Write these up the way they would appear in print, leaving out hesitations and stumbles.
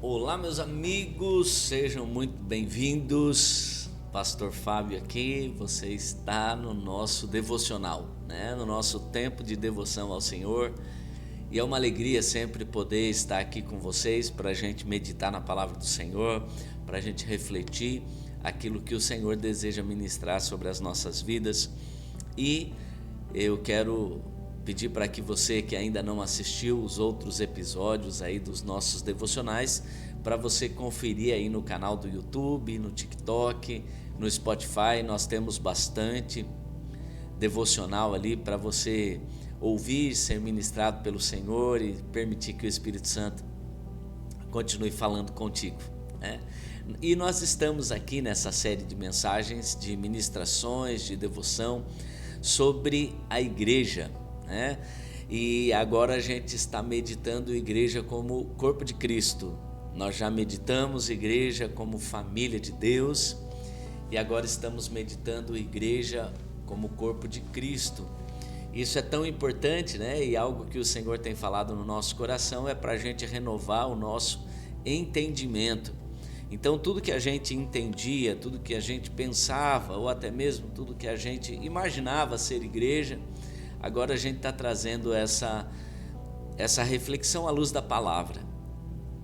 Olá, meus amigos, sejam muito bem-vindos. Pastor Fábio aqui, você está no nosso devocional, no nosso tempo de devoção ao Senhor. E é uma alegria sempre poder estar aqui com vocês para a gente meditar na palavra do Senhor, para a gente refletir aquilo que o Senhor deseja ministrar sobre as nossas vidas. E eu quero pedir para que você que ainda não assistiu os outros episódios aí dos nossos devocionais, para você conferir aí no canal do YouTube, no TikTok, no Spotify. Nós temos bastante devocional ali para você ouvir, ser ministrado pelo Senhor e permitir que o Espírito Santo continue falando contigo, E nós estamos aqui nessa série de mensagens, de ministrações, de devoção sobre a igreja, E agora a gente está meditando a igreja como corpo de Cristo. Nós já meditamos igreja como família de Deus e agora estamos meditando a igreja como corpo de Cristo. Isso é tão importante, E algo que o Senhor tem falado no nosso coração é para a gente renovar o nosso entendimento. Então tudo que a gente entendia, tudo que a gente pensava ou até mesmo tudo que a gente imaginava ser igreja, agora a gente está trazendo essa reflexão à luz da palavra,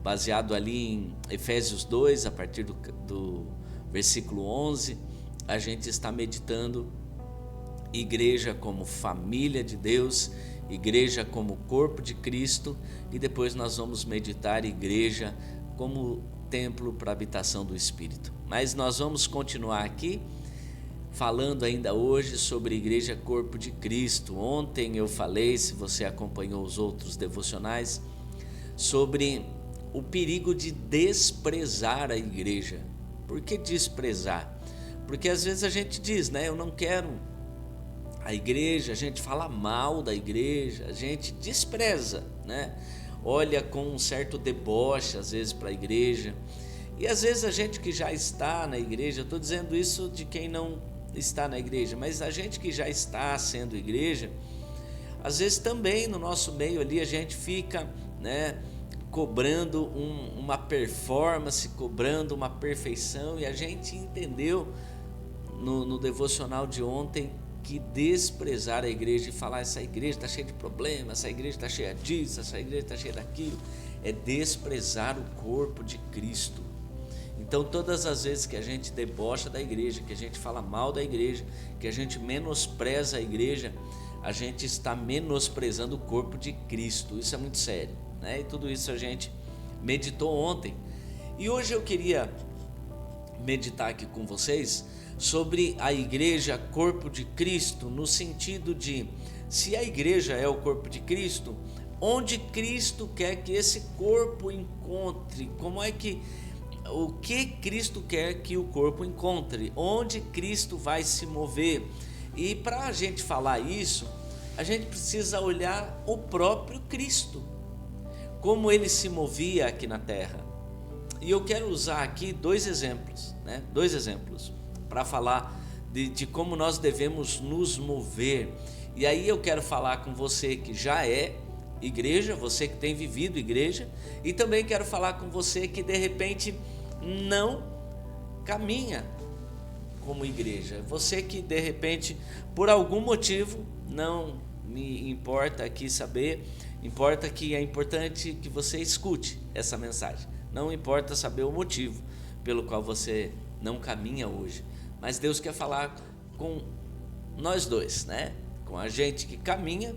baseado ali em Efésios 2, a partir do versículo 11, a gente está meditando igreja como família de Deus, igreja como corpo de Cristo, e depois nós vamos meditar igreja como templo para a habitação do Espírito. Mas nós vamos continuar aqui falando ainda hoje sobre igreja corpo de Cristo. Ontem eu falei, se você acompanhou os outros devocionais, sobre o perigo de desprezar a igreja. Por que desprezar? Porque às vezes a gente diz, eu não quero a igreja, a gente fala mal da igreja, a gente despreza, Olha com um certo deboche às vezes para a igreja. E às vezes a gente que já está na igreja, eu estou dizendo isso de quem não está na igreja, mas a gente que já está sendo igreja, às vezes também no nosso meio ali a gente fica, cobrando uma performance, cobrando uma perfeição, e a gente entendeu no devocional de ontem que desprezar a igreja e falar essa igreja está cheia de problemas, essa igreja está cheia disso, essa igreja está cheia daquilo, é desprezar o corpo de Cristo. Então todas as vezes que a gente debocha da igreja, que a gente fala mal da igreja, que a gente menospreza a igreja, a gente está menosprezando o corpo de Cristo. Isso é muito sério, E tudo isso a gente meditou ontem. E hoje eu queria meditar aqui com vocês sobre a igreja corpo de Cristo, no sentido de, se a igreja é o corpo de Cristo, onde Cristo quer que esse corpo encontre, o que Cristo quer que o corpo encontre, onde Cristo vai se mover. E para a gente falar isso, a gente precisa olhar o próprio Cristo, como ele se movia aqui na terra. E eu quero usar aqui dois exemplos para falar de como nós devemos nos mover. E aí eu quero falar com você que já é igreja, você que tem vivido igreja, e também quero falar com você que de repente não caminha como igreja, você que de repente por algum motivo, não me importa aqui saber, importa que é importante que você escute essa mensagem, não importa saber o motivo pelo qual você não caminha hoje, mas Deus quer falar com nós dois, com a gente que caminha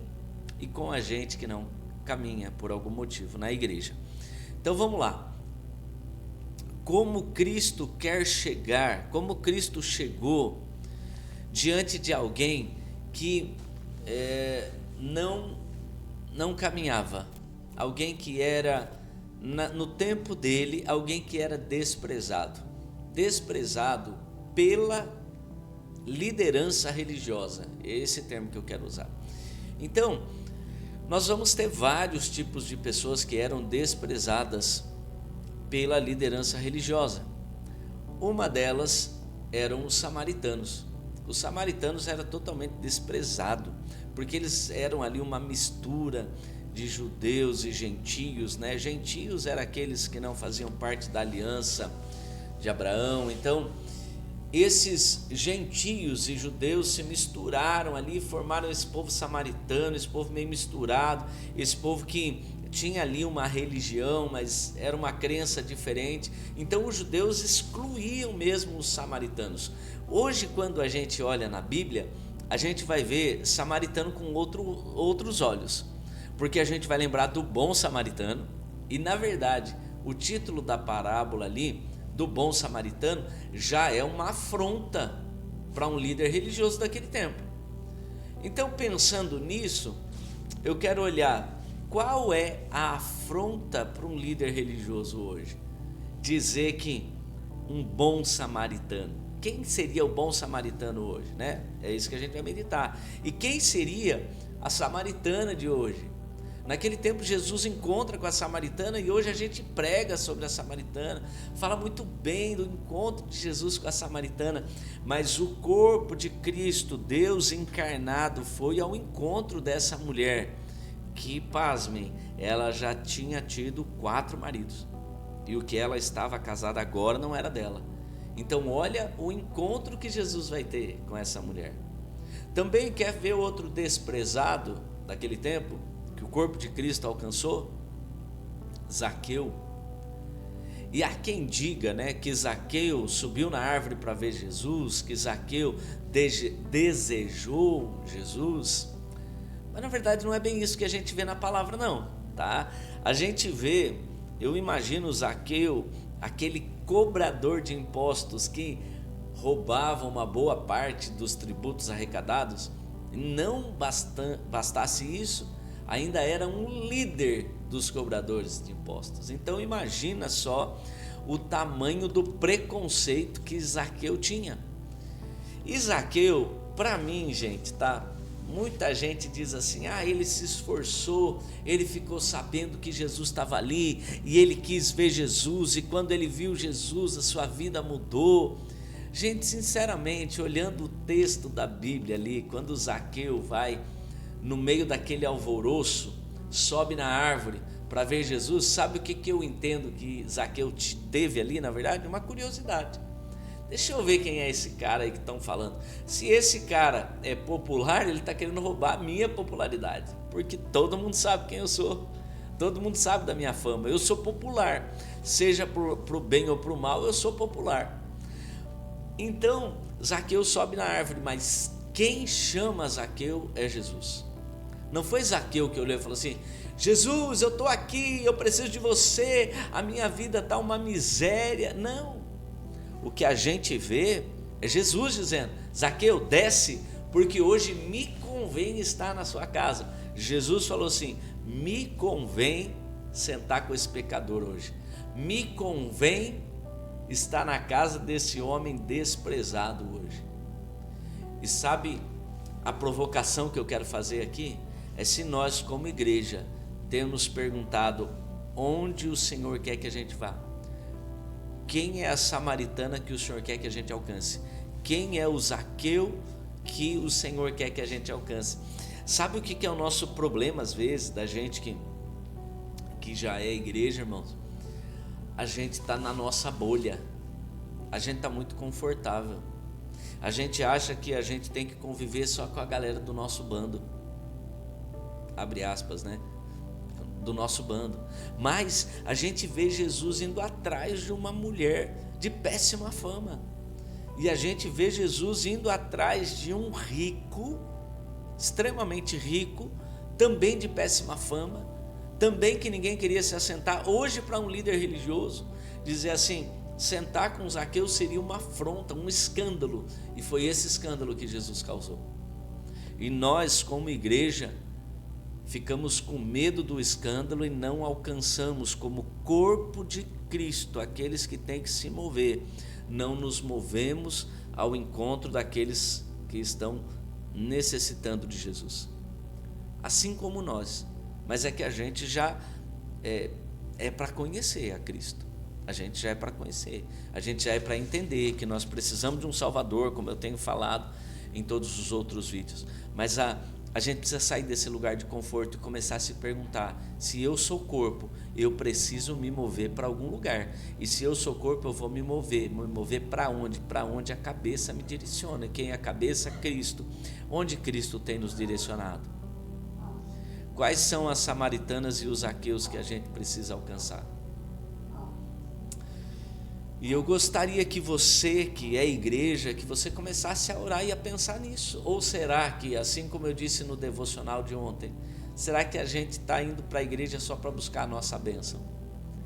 e com a gente que não caminha por algum motivo na igreja. Então vamos lá. Como Cristo quer chegar, como Cristo chegou diante de alguém que não caminhava, alguém que era, no tempo dele, alguém que era desprezado pela liderança religiosa, esse termo que eu quero usar. Então, nós vamos ter vários tipos de pessoas que eram desprezadas pela liderança religiosa. Uma delas eram os samaritanos. Os samaritanos eram totalmente desprezados, porque eles eram ali uma mistura de judeus e gentios, né? Gentios eram aqueles que não faziam parte da aliança de Abraão. Então, esses gentios e judeus se misturaram ali, formaram esse povo samaritano, esse povo meio misturado, esse povo que tinha ali uma religião, mas era uma crença diferente. Então os judeus excluíam mesmo os samaritanos. Hoje, quando a gente olha na Bíblia, a gente vai ver samaritano com outros olhos, porque a gente vai lembrar do bom samaritano, e na verdade o título da parábola ali, do bom samaritano, já é uma afronta para um líder religioso daquele tempo. Então, pensando nisso, eu quero olhar qual é a afronta para um líder religioso hoje. Dizer que um bom samaritano, quem seria o bom samaritano hoje, né? É isso que a gente vai meditar. E quem seria a samaritana de hoje? Naquele tempo Jesus encontra com a samaritana, e hoje a gente prega sobre a samaritana, fala muito bem do encontro de Jesus com a samaritana, mas o corpo de Cristo, Deus encarnado, foi ao encontro dessa mulher, que, pasmem, ela já tinha tido 4 maridos, e o que ela estava casada agora não era dela. Então olha o encontro que Jesus vai ter com essa mulher. Também quer ver outro desprezado daquele tempo, que o corpo de Cristo alcançou? Zaqueu. E há quem diga, né, que Zaqueu subiu na árvore para ver Jesus, que Zaqueu desejou Jesus, mas na verdade não é bem isso que a gente vê na palavra não, tá? A gente vê, eu imagino Zaqueu, aquele cobrador de impostos que roubava uma boa parte dos tributos arrecadados, e não bastasse isso, ainda era um líder dos cobradores de impostos. Então imagina só o tamanho do preconceito que Zaqueu tinha. E Zaqueu, para mim, gente, tá? Muita gente diz assim, ele se esforçou, ele ficou sabendo que Jesus estava ali, e ele quis ver Jesus, e quando ele viu Jesus, a sua vida mudou. Gente, sinceramente, olhando o texto da Bíblia ali, quando Zaqueu vai no meio daquele alvoroço, sobe na árvore para ver Jesus, sabe o que eu entendo que Zaqueu teve ali, na verdade? Uma curiosidade. Deixa eu ver quem é esse cara aí que estão falando. Se esse cara é popular, ele está querendo roubar a minha popularidade, porque todo mundo sabe quem eu sou, todo mundo sabe da minha fama, eu sou popular, seja para o bem ou para o mal, eu sou popular. Então Zaqueu sobe na árvore, mas quem chama Zaqueu é Jesus. Não foi Zaqueu que olhou e falou assim, Jesus, eu estou aqui, eu preciso de você, a minha vida está uma miséria. Não, o que a gente vê é Jesus dizendo, Zaqueu, desce, porque hoje me convém estar na sua casa. Jesus falou assim, me convém sentar com esse pecador hoje, me convém estar na casa desse homem desprezado hoje. E sabe a provocação que eu quero fazer aqui? É se nós como igreja temos perguntado onde o Senhor quer que a gente vá. Quem é a samaritana que o Senhor quer que a gente alcance? Quem é o Zaqueu que o Senhor quer que a gente alcance? Sabe o que é o nosso problema às vezes, da gente que já é igreja, irmãos? A gente está na nossa bolha, a gente está muito confortável, a gente acha que a gente tem que conviver só com a galera do nosso bando, abre aspas, né? Do nosso bando, mas a gente vê Jesus indo atrás de uma mulher de péssima fama, e a gente vê Jesus indo atrás de um rico, extremamente rico, também de péssima fama, também que ninguém queria se assentar. Hoje, para um líder religioso dizer assim, sentar com Zaqueu seria uma afronta, um escândalo, e foi esse escândalo que Jesus causou. E nós como igreja ficamos com medo do escândalo e não alcançamos, como corpo de Cristo, aqueles que têm que se mover, não nos movemos ao encontro daqueles que estão necessitando de Jesus, assim como nós. Mas é que a gente já é para conhecer a Cristo, a gente já é para conhecer, a gente já é para entender que nós precisamos de um Salvador, como eu tenho falado em todos os outros vídeos. Mas a gente precisa sair desse lugar de conforto e começar a se perguntar: se eu sou corpo, eu preciso me mover para algum lugar. E se eu sou corpo, eu vou me mover para onde? Para onde a cabeça me direciona. Quem é a cabeça? Cristo. Onde Cristo tem nos direcionado? Quais são as samaritanas e os Zaqueus que a gente precisa alcançar? E eu gostaria que você, que é igreja, que você começasse a orar e a pensar nisso. Ou será que, assim como eu disse no devocional de ontem, será que a gente está indo para a igreja só para buscar a nossa bênção?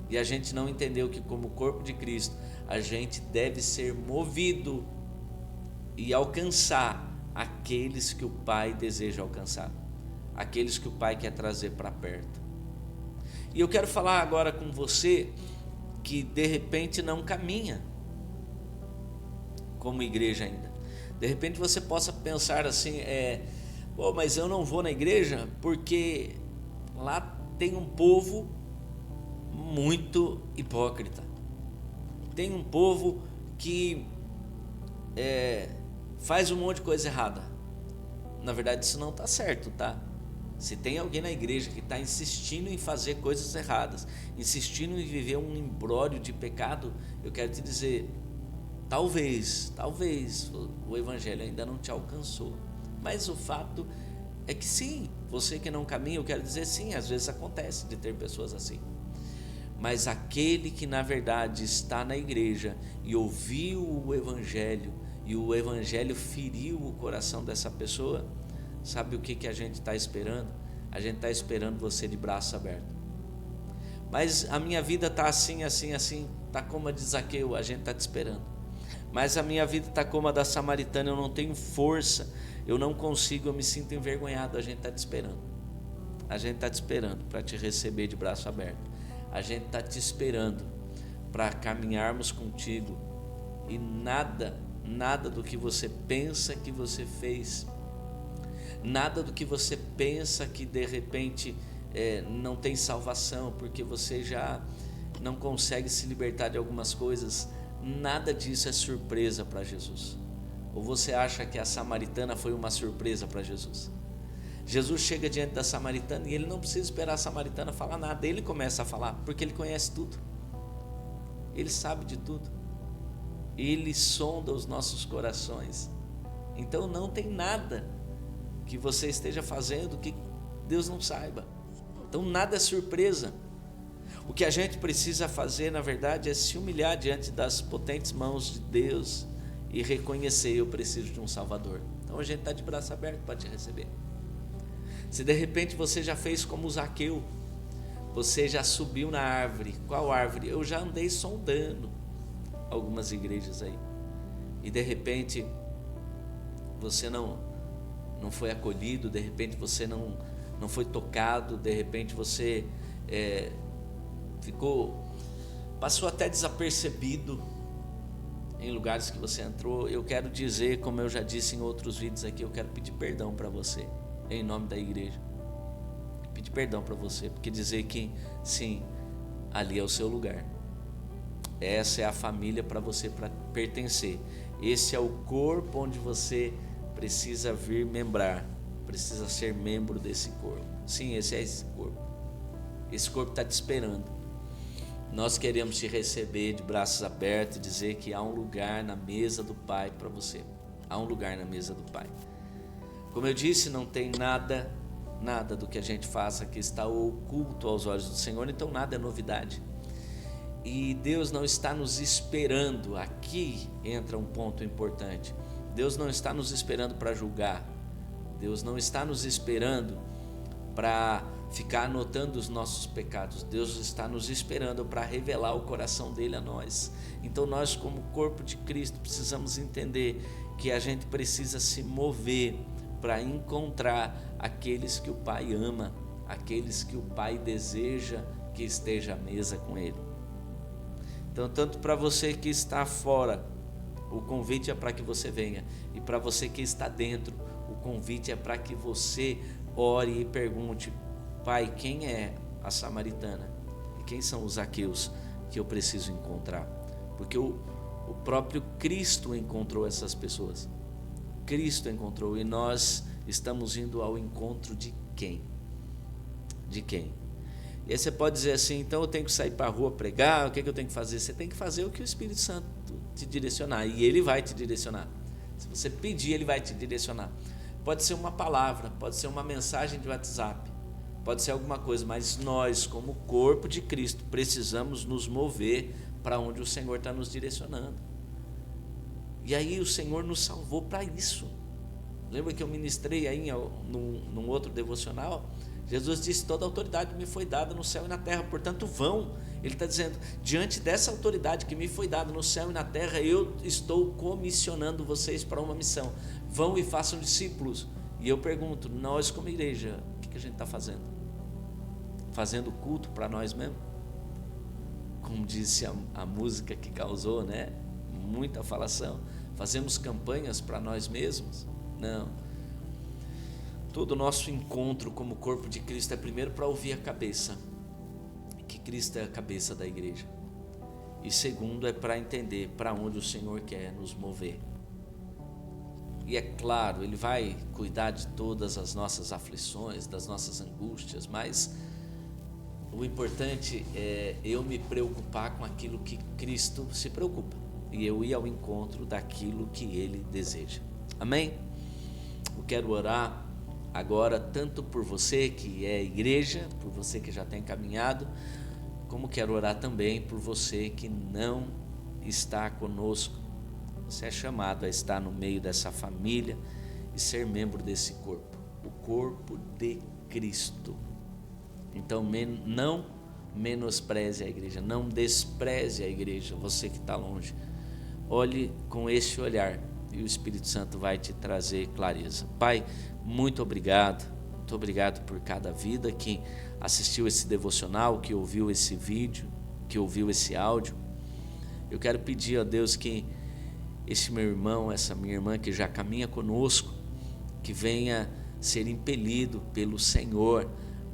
E a gente não entendeu que, como corpo de Cristo, a gente deve ser movido e alcançar aqueles que o Pai deseja alcançar, aqueles que o Pai quer trazer para perto. E eu quero falar agora com você que de repente não caminha como igreja ainda. De repente você possa pensar assim: mas eu não vou na igreja porque lá tem um povo muito hipócrita, tem um povo que faz um monte de coisa errada. Na verdade, isso não está certo, tá? Se tem alguém na igreja que está insistindo em fazer coisas erradas, insistindo em viver um imbróglio de pecado, eu quero te dizer, talvez o evangelho ainda não te alcançou. Mas o fato é que sim, você que não caminha, eu quero dizer sim, às vezes acontece de ter pessoas assim. Mas aquele que na verdade está na igreja e ouviu o evangelho, e o evangelho feriu o coração dessa pessoa, sabe o que a gente está esperando? A gente está esperando você de braço aberto. Mas a minha vida está assim, está como a de Zaqueu, a gente está te esperando. Mas a minha vida está como a da samaritana, eu não tenho força, eu não consigo, eu me sinto envergonhado. A gente está te esperando. A gente está te esperando para te receber de braço aberto. A gente está te esperando para caminharmos contigo, e nada do que você pensa que você fez, nada do que você pensa que de repente não tem salvação, porque você já não consegue se libertar de algumas coisas, nada disso é surpresa para Jesus. Ou você acha que a samaritana foi uma surpresa para Jesus? Jesus chega diante da samaritana e ele não precisa esperar a samaritana falar nada, ele começa a falar, porque ele conhece tudo, ele sabe de tudo, ele sonda os nossos corações. Então não tem nada que você esteja fazendo que Deus não saiba. Então nada é surpresa. O que a gente precisa fazer, na verdade, é se humilhar diante das potentes mãos de Deus e reconhecer: eu preciso de um Salvador. Então a gente está de braço aberto para te receber. Se de repente você já fez como Zaqueu, você já subiu na árvore. Qual árvore? Eu já andei sondando algumas igrejas aí, e de repente você não foi acolhido, de repente você não foi tocado, de repente você passou até desapercebido em lugares que você entrou. Eu quero dizer, como eu já disse em outros vídeos aqui, eu quero pedir perdão para você, em nome da igreja. Pedir perdão para você, porque dizer que sim, ali é o seu lugar, essa é a família para você pertencer, esse é o corpo onde você precisa vir membrar, precisa ser membro desse corpo. Sim, esse é esse corpo. Esse corpo está te esperando. Nós queremos te receber de braços abertos e dizer que há um lugar na mesa do Pai para você. Há um lugar na mesa do Pai. Como eu disse, não tem nada do que a gente faça que está oculto aos olhos do Senhor, então nada é novidade. E Deus não está nos esperando. Aqui entra um ponto importante. Deus não está nos esperando para julgar. Deus não está nos esperando para ficar anotando os nossos pecados. Deus está nos esperando para revelar o coração dele a nós. Então nós, como corpo de Cristo, precisamos entender que a gente precisa se mover para encontrar aqueles que o Pai ama, aqueles que o Pai deseja que esteja à mesa com ele. Então, tanto para você que está fora, o convite é para que você venha, e para você que está dentro, o convite é para que você ore e pergunte: Pai, quem é a samaritana? E quem são os Zaqueus que eu preciso encontrar? Porque o próprio Cristo encontrou essas pessoas. Cristo encontrou, e nós estamos indo ao encontro de quem? De quem? E aí você pode dizer assim, então eu tenho que sair para a rua pregar, o que eu tenho que fazer? Você tem que fazer o que o Espírito Santo te direcionar, e ele vai te direcionar. Se você pedir, ele vai te direcionar. Pode ser uma palavra, pode ser uma mensagem de WhatsApp, pode ser alguma coisa, mas nós, como corpo de Cristo, precisamos nos mover para onde o Senhor está nos direcionando. E aí o Senhor nos salvou para isso. Lembra que eu ministrei aí num outro devocional? Jesus disse, toda a autoridade me foi dada no céu e na terra, portanto vão. Ele está dizendo, diante dessa autoridade que me foi dada no céu e na terra, eu estou comissionando vocês para uma missão. Vão e façam discípulos. E eu pergunto, nós como igreja, o que a gente está fazendo? Fazendo culto para nós mesmos? Como disse a música que causou, né? Muita falação. Fazemos campanhas para nós mesmos? Não. Todo o nosso encontro como corpo de Cristo é primeiro para ouvir a cabeça, que Cristo é a cabeça da igreja, e segundo é para entender para onde o Senhor quer nos mover. E é claro, Ele vai cuidar de todas as nossas aflições, das nossas angústias, mas o importante é eu me preocupar com aquilo que Cristo se preocupa, e eu ir ao encontro daquilo que Ele deseja. Amém? Eu quero orar agora tanto por você que é igreja, por você que já tem caminhado, como quero orar também por você que não está conosco. Você é chamado a estar no meio dessa família e ser membro desse corpo, o corpo de Cristo. Então não menospreze a igreja, não despreze a igreja, você que está longe. Olhe com esse olhar e o Espírito Santo vai te trazer clareza. Pai, muito obrigado por cada vida que assistiu esse devocional, que ouviu esse vídeo, que ouviu esse áudio. Eu quero pedir a Deus que esse meu irmão, essa minha irmã que já caminha conosco, que venha ser impelido pelo Senhor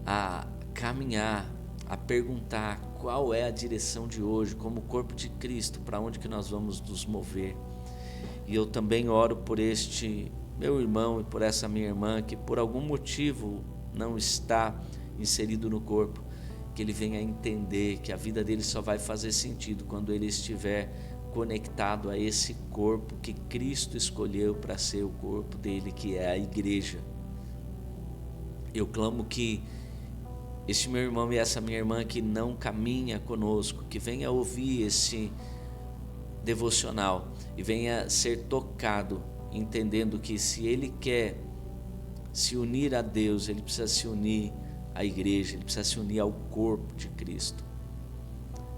a caminhar, a perguntar qual é a direção de hoje, como corpo de Cristo, para onde que nós vamos nos mover. E eu também oro por este meu irmão e por essa minha irmã que por algum motivo não está inserido no corpo, que ele venha entender que a vida dele só vai fazer sentido quando ele estiver conectado a esse corpo que Cristo escolheu para ser o corpo dele, que é a igreja. Eu clamo que este meu irmão e essa minha irmã que não caminha conosco, que venha ouvir esse devocional e venha ser tocado, entendendo que se ele quer se unir a Deus, ele precisa se unir à igreja, ele precisa se unir ao corpo de Cristo.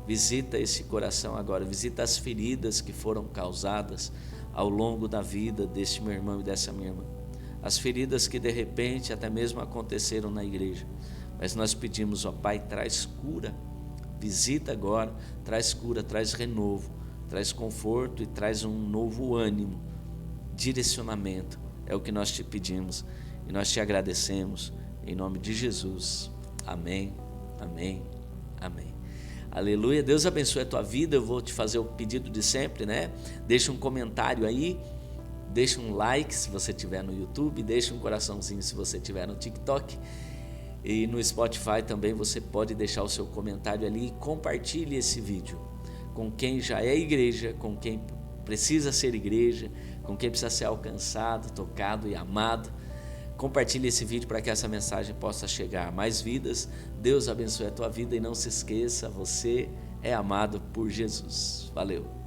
Visita esse coração agora, visita as feridas que foram causadas ao longo da vida desse meu irmão e dessa minha irmã, as feridas que de repente até mesmo aconteceram na igreja, mas nós pedimos, ó Pai, traz cura, visita agora, traz cura, traz renovo, traz conforto e traz um novo ânimo, direcionamento, é o que nós te pedimos e nós te agradecemos, em nome de Jesus, amém, amém, amém. Aleluia, Deus abençoe a tua vida. Eu vou te fazer o pedido de sempre, né? Deixa um comentário aí, deixa um like se você estiver no YouTube, deixa um coraçãozinho se você estiver no TikTok, e no Spotify também você pode deixar o seu comentário ali e compartilhe esse vídeo com quem já é igreja, com quem precisa ser igreja, com quem precisa ser alcançado, tocado e amado. Compartilhe esse vídeo para que essa mensagem possa chegar a mais vidas. Deus abençoe a tua vida e não se esqueça, você é amado por Jesus. Valeu!